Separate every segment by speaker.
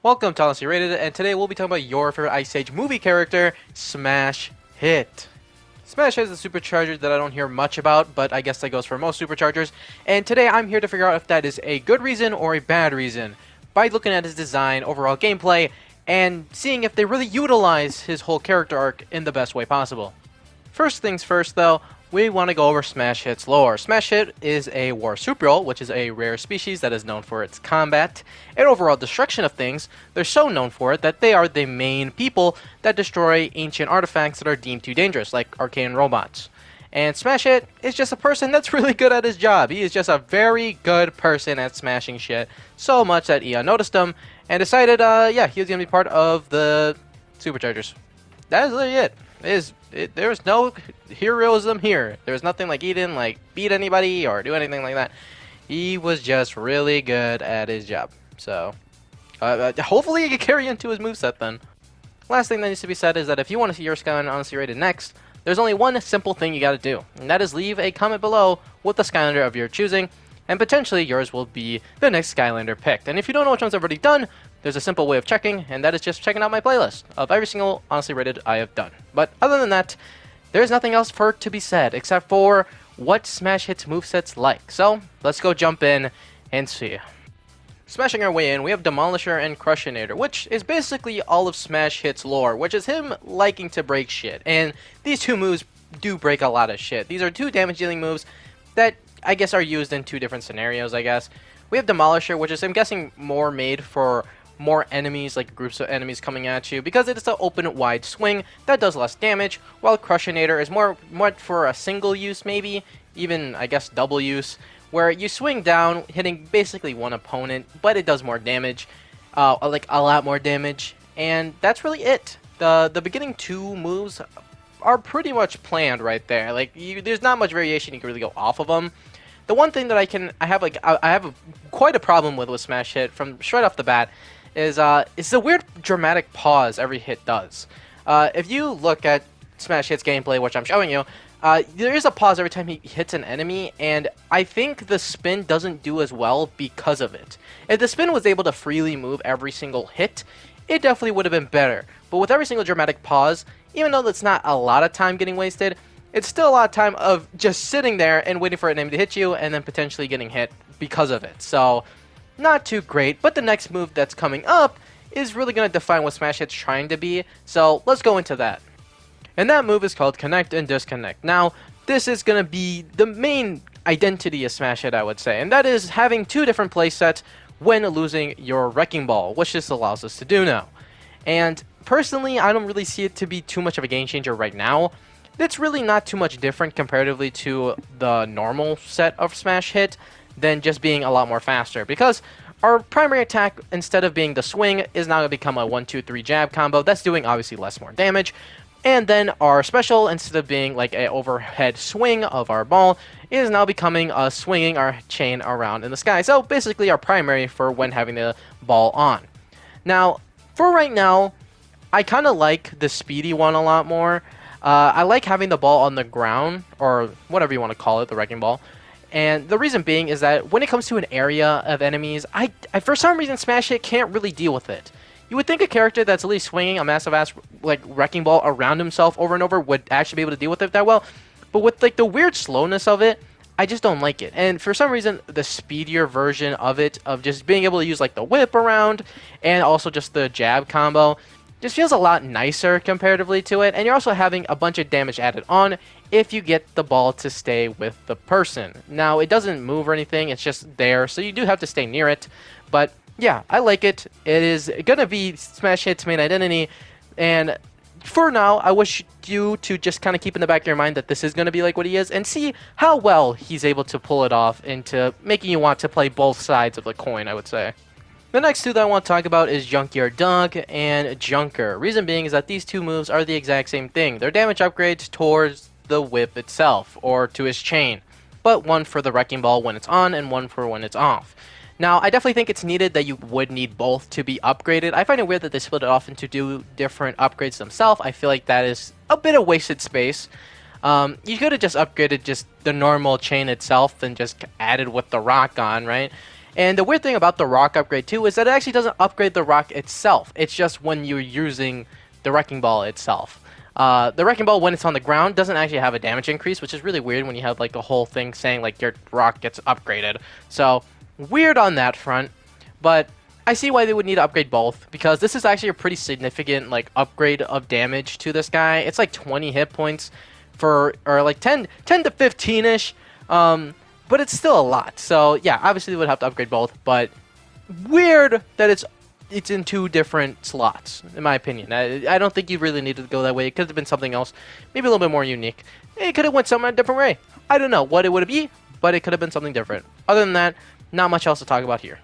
Speaker 1: Welcome to Honestly Rated, and today we'll be talking about your favorite Ice Age movie character, Smash Hit. Smash Hit is a supercharger that I don't hear much about, but I guess that goes for most superchargers, and today I'm here to figure out if that is a good reason or a bad reason, by looking at his design, overall gameplay, and seeing if they really utilize his whole character arc in the best way possible. First things first though, we want to go over Smash Hit's lore. Smash Hit is a Marsupial, which is a rare species that is known for its combat and overall destruction of things. They're so known for it that they are the main people that destroy ancient artifacts that are deemed too dangerous, like arcane robots. And Smash Hit is just a person that's really good at his job. He is just a very good person at smashing shit, so much that Eon noticed him and decided, yeah, he was going to be part of the Superchargers. That is literally it. There's no heroism here. There's nothing like he didn't like beat anybody or do anything like that. He was just really good at his job. So, hopefully he can carry into his moveset then. Last thing that needs to be said is that if you want to see your Skylander Honestly Rated next, there's only one simple thing you gotta do, and that is leave a comment below with the Skylander of your choosing, and potentially yours will be the next Skylander picked. And if you don't know which ones I've already done, there's a simple way of checking, and that is just checking out my playlist of every single Honestly Rated I have done. But other than that, there's nothing else for to be said except for what Smash Hit's moveset's like. So let's go jump in and see. Smashing our way in, we have Demolisher and Crushinator, which is basically all of Smash Hit's lore, which is him liking to break shit. And these two moves do break a lot of shit. These are two damage dealing moves that I guess are used in two different scenarios, I guess. We have Demolisher, which is, I'm guessing, more made for more enemies, like groups of enemies coming at you, because it's an open, wide swing that does less damage, while Crushinator is more for a single use, maybe, even, I guess, double use, where you swing down, hitting basically one opponent, but it does more damage, like a lot more damage, and that's really it. The beginning two moves are pretty much planned right there. Like, there's not much variation you can really go off of them. The one thing that I have quite a problem with Smash Hit from straight off the bat is the weird dramatic pause every hit does. If you look at Smash Hit's gameplay, which I'm showing you, there is a pause every time he hits an enemy, and I think the spin doesn't do as well because of it. If the spin was able to freely move every single hit, it definitely would have been better. But with every single dramatic pause, even though that's not a lot of time getting wasted, it's still a lot of time of just sitting there and waiting for an enemy to hit you and then potentially getting hit because of it. So, not too great, but the next move that's coming up is really going to define what Smash Hit's trying to be, so let's go into that. And that move is called Connect and Disconnect. Now, this is going to be the main identity of Smash Hit, I would say, and that is having two different playsets when losing your Wrecking Ball, which this allows us to do now. And personally, I don't really see it to be too much of a game changer right now. It's really not too much different comparatively to the normal set of Smash Hit than just being a lot more faster, because our primary attack, instead of being the swing, is now going to become a 1-2-3 jab combo that's doing obviously more damage. And then our special, instead of being like an overhead swing of our ball, is now becoming a swinging our chain around in the sky. So basically our primary for when having the ball on. Now, for right now, I kind of like the speedy one a lot more. I like having the ball on the ground, or whatever you want to call it, the Wrecking Ball. And the reason being is that when it comes to an area of enemies, I for some reason Smash Hit can't really deal with it. You would think a character that's at least swinging a massive ass like Wrecking Ball around himself over and over would actually be able to deal with it that well, but with like the weird slowness of it, I just don't like it. And for some reason, the speedier version of it, of just being able to use like the whip around and also just the jab combo, just feels a lot nicer comparatively to it, and you're also having a bunch of damage added on if you get the ball to stay with the person. Now, it doesn't move or anything, it's just there, so you do have to stay near it, but yeah, I like it. It is going to be Smash Hit's main identity, and for now, I wish you to just kind of keep in the back of your mind that this is going to be like what he is, and see how well he's able to pull it off into making you want to play both sides of the coin, I would say. The next two that I want to talk about is Junkyard Dog and Junker. Reason being is that these two moves are the exact same thing. They're damage upgrades towards the whip itself, or to his chain, but one for the Wrecking Ball when it's on and one for when it's off. Now, I definitely think it's needed that you would need both to be upgraded. I find it weird that they split it off into two different upgrades themselves. I feel like that is a bit of wasted space. You could have just upgraded just the normal chain itself and just added with the rock on, right? And the weird thing about the rock upgrade too is that it actually doesn't upgrade the rock itself. It's just when you're using the wrecking ball itself. The wrecking ball, when it's on the ground, doesn't actually have a damage increase, which is really weird when you have like the whole thing saying like your rock gets upgraded. So weird on that front, but I see why they would need to upgrade both, because this is actually a pretty significant like upgrade of damage to this guy. It's like 20 hit points for, or like 10 to 15-ish, but it's still a lot. So yeah, obviously they would have to upgrade both, but weird that it's in two different slots, in my opinion. I don't think you really needed to go that way. It could have been something else, maybe a little bit more unique. It could have went somewhere a different way. I don't know what it would be, but it could have been something different. Other than that, not much else to talk about here.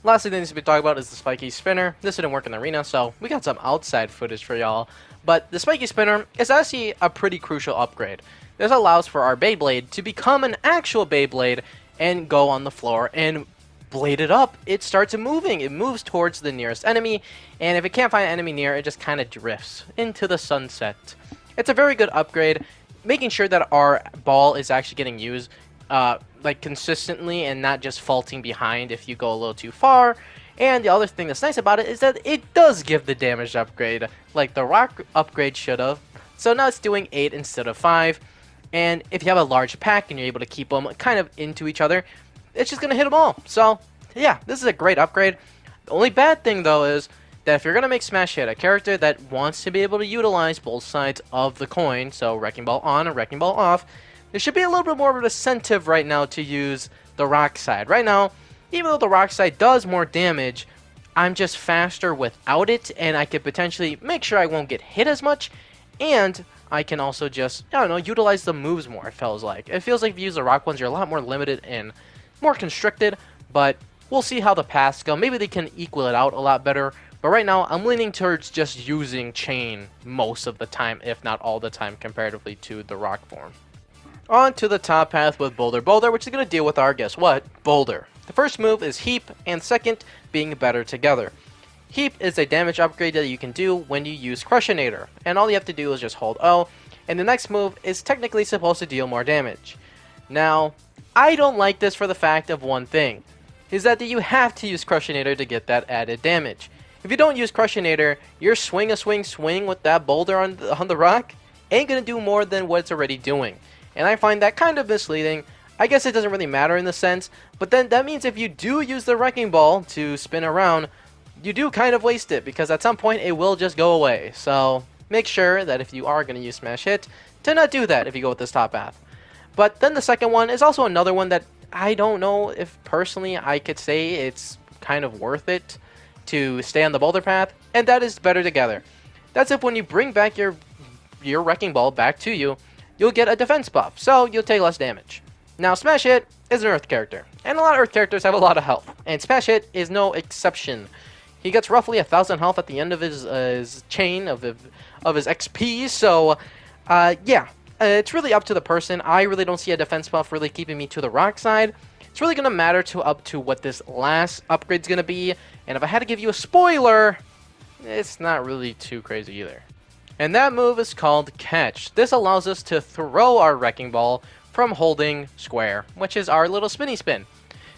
Speaker 1: Last thing that needs to be talked about is the spiky spinner. This didn't work in the arena, so we got some outside footage for y'all. But the spiky spinner is actually a pretty crucial upgrade. This allows for our Beyblade to become an actual Beyblade and go on the floor and blade it up. It starts moving. It moves towards the nearest enemy, and if it can't find an enemy near, it just kind of drifts into the sunset. It's a very good upgrade, making sure that our ball is actually getting used like consistently and not just faulting behind if you go a little too far. And the other thing that's nice about it is that it does give the damage upgrade like the rock upgrade should have. So now it's doing 8 instead of 5. And if you have a large pack and you're able to keep them kind of into each other, it's just going to hit them all. So yeah, this is a great upgrade. The only bad thing though is that if you're going to make Smash Hit a character that wants to be able to utilize both sides of the coin, so Wrecking Ball on and Wrecking Ball off, there should be a little bit more of an incentive right now to use the rock side. Right now, even though the rock side does more damage, I'm just faster without it, and I could potentially make sure I won't get hit as much, and I can also just, I don't know, utilize the moves more, it feels like. It feels like if you use the rock ones, you're a lot more limited and more constricted, but we'll see how the paths go. Maybe they can equal it out a lot better, but right now I'm leaning towards just using chain most of the time, if not all the time, comparatively to the rock form. On to the top path with Boulder Boulder, which is going to deal with our, guess what, Boulder. The first move is Heap, and second being Better Together. Heap is a damage upgrade that you can do when you use Crushinator, and all you have to do is just hold O, and the next move is technically supposed to deal more damage. Now, I don't like this for the fact of one thing, is that you have to use Crushinator to get that added damage. If you don't use Crushinator, your swing with that boulder on the rock ain't going to do more than what it's already doing. And I find that kind of misleading. I guess it doesn't really matter in the sense, but then that means if you do use the Wrecking Ball to spin around, you do kind of waste it, because at some point it will just go away. So make sure that if you are going to use Smash Hit, to not do that if you go with this top path. But then the second one is also another one that I don't know if personally I could say it's kind of worth it to stay on the boulder path, and that is Better Together. That's if when you bring back your Wrecking Ball back to you, you'll get a defense buff, so you'll take less damage. Now, Smash Hit is an Earth character, and a lot of Earth characters have a lot of health, and Smash Hit is no exception. He gets roughly 1,000 health at the end of his chain of his XP, so yeah, it's really up to the person. I really don't see a defense buff really keeping me to the rock side. It's really going to matter up to what this last upgrade's going to be, and if I had to give you a spoiler, it's not really too crazy either. And that move is called Catch. This allows us to throw our Wrecking Ball from holding square, which is our little spinny spin.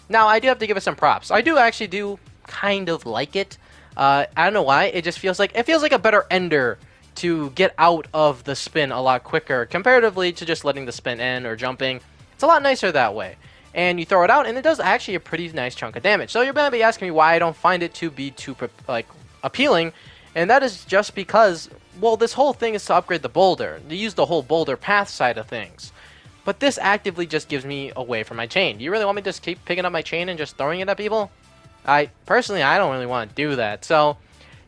Speaker 1: Now, I do have to give it some props. I do actually kind of like it. I don't know why. It just feels like a better ender to get out of the spin a lot quicker comparatively to just letting the spin end or jumping. It's a lot nicer that way. And you throw it out, and it does actually a pretty nice chunk of damage. So you're going to be asking me why I don't find it to be too appealing, and that is just because, well, this whole thing is to upgrade the boulder, to use the whole boulder path side of things. But this actively just gives me away from my chain. Do you really want me to just keep picking up my chain and just throwing it at people? Personally, I don't really want to do that. So,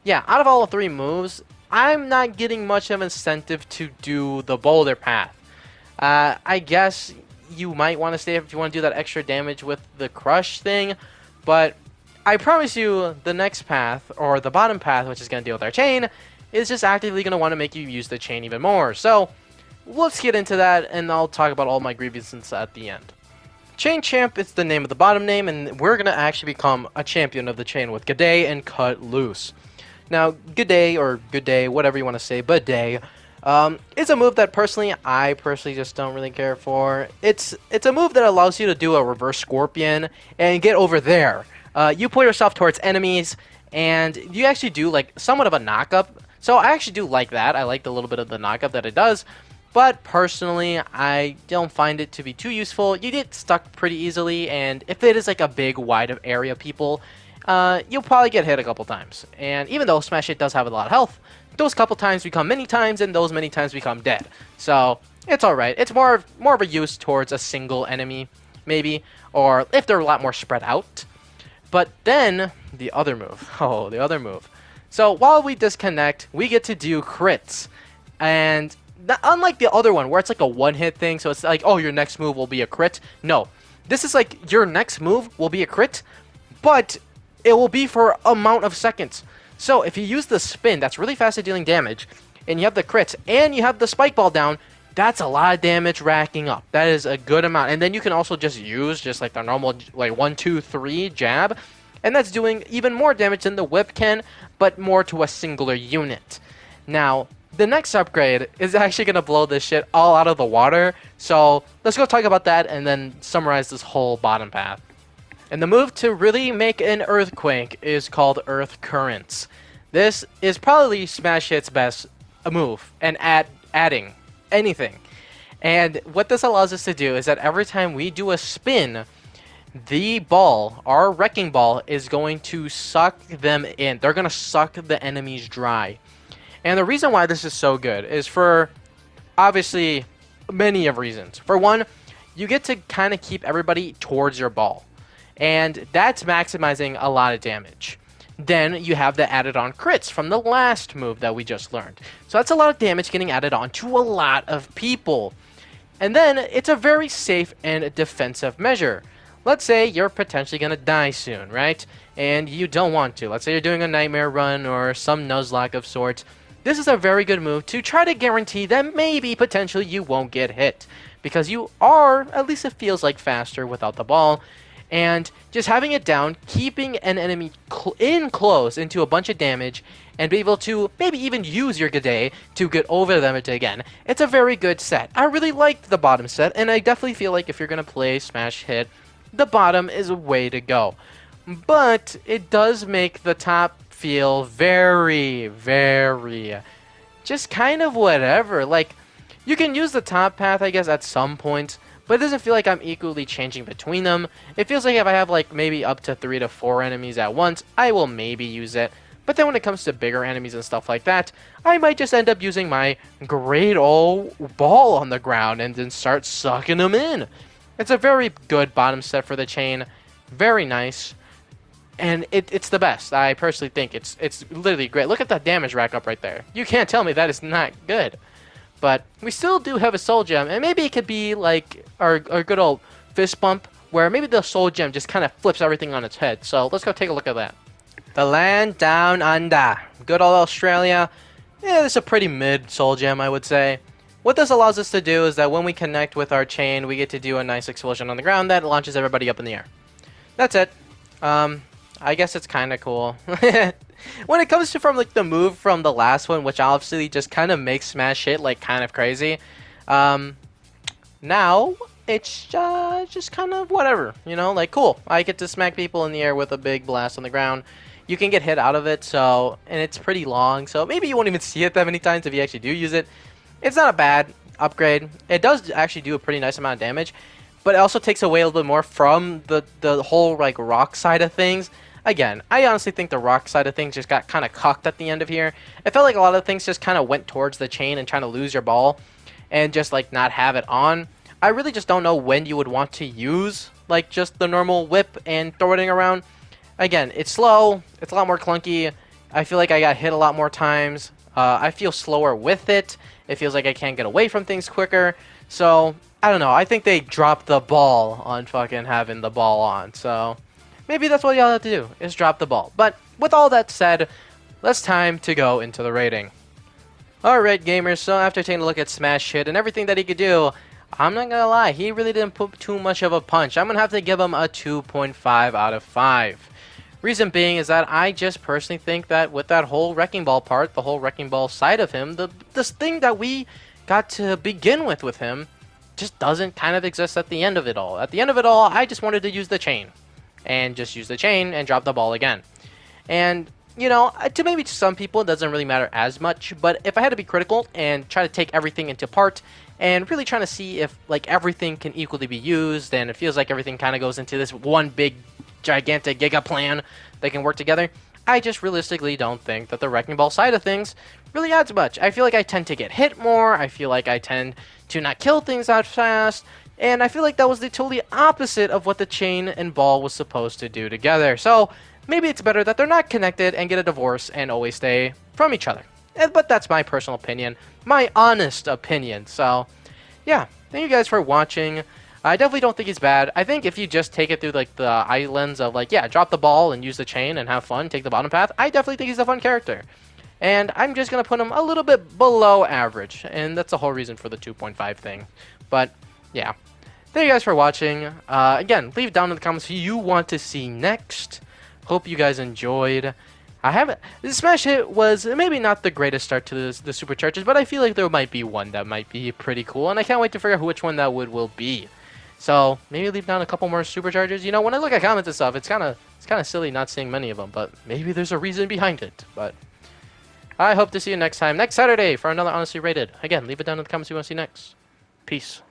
Speaker 1: yeah, out of all the 3 moves, I'm not getting much of incentive to do the boulder path. I guess you might want to stay if you want to do that extra damage with the crush thing, but I promise you the next path, or the bottom path, which is going to deal with our chain, is just actively going to want to make you use the chain even more. So, let's get into that, and I'll talk about all my grievances at the end. Chain Champ is the name of the bottom name, and we're going to actually become a champion of the chain with G'day and Cut Loose. Now, G'day, or Good Day, whatever you want to say, Bidet, It's a move that I personally just don't really care for. It's a move that allows you to do a reverse scorpion and get over there. You pull yourself towards enemies, and you actually do like somewhat of a knockup. So I actually do like that. I like the little bit of the knockup that it does. But personally, I don't find it to be too useful. You get stuck pretty easily, and if it is like a big, wide of area people, you'll probably get hit a couple times. And even though Smash Hit does have a lot of health, those couple times become many times, and those many times become dead. So it's alright. It's more of a use towards a single enemy, maybe, or if they're a lot more spread out. But then, the other move. Oh, the other move. So while we disconnect, we get to do crits. And unlike the other one, where it's like a one-hit thing, so it's like, oh, your next move will be a crit. No. This is like, your next move will be a crit, but it will be for amount of seconds. So if you use the spin, that's really fast at dealing damage, and you have the crits, and you have the spike ball down, that's a lot of damage racking up. That is a good amount. And then you can also just use just like the normal like 1, 2, 3 jab, and that's doing even more damage than the whip can, but more to a singular unit. Now, the next upgrade is actually going to blow this shit all out of the water. So let's go talk about that and then summarize this whole bottom path. And the move to really make an earthquake is called Earth Currents. This is probably Smash Hit's best move, and adding anything. And what this allows us to do is that every time we do a spin, the ball, our wrecking ball, is going to suck them in. They're going to suck the enemies dry. And the reason why this is so good is for, obviously, many of reasons. For one, you get to kind of keep everybody towards your ball. And that's maximizing a lot of damage. Then you have the added on crits from the last move that we just learned. So that's a lot of damage getting added on to a lot of people. And then it's a very safe and defensive measure. Let's say you're potentially going to die soon, right? And you don't want to. Let's say you're doing a nightmare run or some Nuzlocke of sorts. This is a very good move to try to guarantee that maybe potentially you won't get hit. Because you are, at least it feels like, faster without the ball. And just having it down, keeping an enemy in close into a bunch of damage, and be able to maybe even use your G'day to get over them again. It's a very good set. I really liked the bottom set, and I definitely feel like if you're going to play Smash Hit, the bottom is a way to go. But it does make the top feel very, very just kind of whatever. Like, you can use the top path, I guess, at some point, but it doesn't feel like I'm equally changing between them. It feels like if I have like maybe up to 3 to 4 enemies at once, I will maybe use it. But then when it comes to bigger enemies and stuff like that, I might just end up using my great old ball on the ground and then start sucking them in. It's a very good bottom set for the chain. Very nice. And it's the best. I personally think it's literally great. Look at that damage rack up right there. You can't tell me that is not good. But we still do have a soul gem, and maybe it could be like our good old fist bump, where maybe the soul gem just kind of flips everything on its head. So let's go take a look at that. The Land Down Under. Good old Australia. Yeah, this is a pretty mid soul gem, I would say. What this allows us to do is that when we connect with our chain, we get to do a nice explosion on the ground that launches everybody up in the air. That's it. I guess it's kind of cool. When it comes to from like the move from the last one, which obviously just kind of makes Smash Hit like kind of crazy. Now it's just kind of whatever, you know, like cool. I get to smack people in the air with a big blast on the ground. You can get hit out of it, so, and it's pretty long, so maybe you won't even see it that many times if you actually do use it. It's not a bad upgrade. It does actually do a pretty nice amount of damage, but it also takes away a little bit more from the whole like rock side of things. Again, I honestly think the rock side of things just got kind of cocked at the end of here. It felt like a lot of things just kind of went towards the chain and trying to lose your ball and just like not have it on. I really just don't know when you would want to use like just the normal whip and throw it around. Again, it's slow. It's a lot more clunky. I feel like I got hit a lot more times. I feel slower with it. It feels like I can't get away from things quicker. So, I don't know. I think they dropped the ball on fucking having the ball on. So, maybe that's what y'all have to do, is drop the ball. But with all that said, it's time to go into the rating. Alright, gamers. So, after taking a look at Smash Hit and everything that he could do, I'm not gonna lie, he really didn't put too much of a punch. I'm gonna have to give him a 2.5 out of 5. Reason being is that I just personally think that with that whole Wrecking Ball part, the whole Wrecking Ball side of him, this thing that we got to begin with him just doesn't kind of exist at the end of it all. At the end of it all, I just wanted to use the chain. And just use the chain and drop the ball again. And, you know, to maybe some people it doesn't really matter as much, but if I had to be critical and try to take everything into part and really trying to see if like everything can equally be used and it feels like everything kind of goes into this one big gigantic giga plan that can work together, I just realistically don't think that the Wrecking Ball side of things really adds much. I feel like I tend to get hit more, I feel like I tend to not kill things that fast, and I feel like that was the totally opposite of what the chain and ball was supposed to do together. So maybe it's better that they're not connected and get a divorce and always stay from each other. But that's my personal opinion, my honest opinion. So yeah, thank you guys for watching. I definitely don't think he's bad. I think if you just take it through like the eye lens of like, yeah, drop the ball and use the chain and have fun, take the bottom path, I definitely think he's a fun character. And I'm just going to put him a little bit below average. And that's the whole reason for the 2.5 thing. But yeah, thank you guys for watching. Again, leave down in the comments who you want to see next. Hope you guys enjoyed. Smash Hit was maybe not the greatest start to the Superchargers, but I feel like there might be one that might be pretty cool. And I can't wait to figure out which one that will be. So maybe leave down a couple more Superchargers. You know, when I look at comments and stuff, it's kind of silly not seeing many of them, but maybe there's a reason behind it. But I hope to see you next time, next Saturday, for another Honestly Rated. Again, leave it down in the comments who you want to see next. Peace.